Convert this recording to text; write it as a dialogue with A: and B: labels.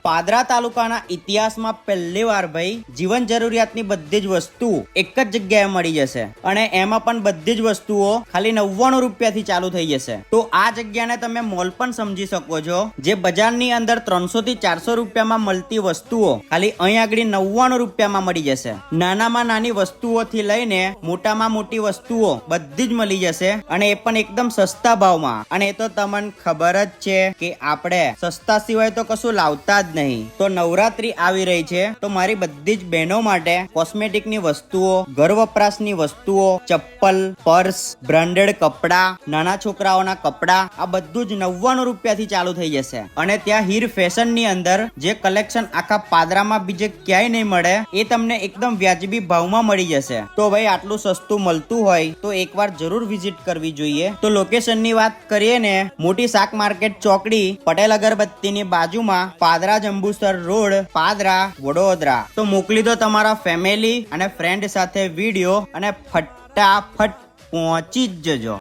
A: પાદરા તાલુકાના ઇતિહાસમાં પહેલીવાર ભાઈ જીવન જરૂરિયાતની બધી જ વસ્તુ એક જ જગ્યાએ મળી જશે અને એમાં પણ બધી જ વસ્તુઓ ખાલી 99 રૂપિયાથી ચાલુ થઈ જશે। તો આ જગ્યાને તમે મોલ પણ સમજી શકો છો, જે બજારની અંદર 300 થી 400 રૂપિયામાં મળતી વસ્તુઓ ખાલી અહીં આગળ 99 રૂપિયામાં મળી જશે। નાનામાં નાની વસ્તુઓથી લઈને મોટામાં મોટી વસ્તુઓ બધી જ મળી જશે અને એ પણ એકદમ સસ્તા ભાવમાં। અને એ તો તમને ખબર જ છે કે આપણે સસ્તા સિવાય તો કશું લાવતા જ નહીં। તો નવરાત્રી આવી રહી છે, તો મારી બધી જ બહેનો માટે કોસ્મેટિકની વસ્તુઓ, ઘર વપરાશની વસ્તુઓ, ચપ્પલ, પર્સ, બ્રાન્ડેડ કપડા, નાના છોકરાઓના કપડા, આ બધું જ 99 રૂપિયાથી ચાલુ થઈ જશે। અને ત્યાં હીર ફેશનની અંદર જે કલેક્શન આખા પાદરામાં બીજે ક્યાંય નહીં મળે, એ તમને એકદમ વ્યાજબી ભાવમાં મળી જશે। તો ભાઈ આટલું સસ્તું મળતું હોય તો એકવાર જરૂર વિઝિટ કરવી જોઈએ। તો લોકેશનની વાત કરીએ ને, મોટી શાક માર્કેટ ચોકડી, પટેલ અગરબત્તીની બાજુમાં, પાદરા જંબુસર રોડ, પાદરા, વડોદરા। તો મોકલી દો તમારા ફેમિલી અને ફ્રેન્ડ સાથે વિડીયો અને ફટાફટ પહોંચી જ જજો।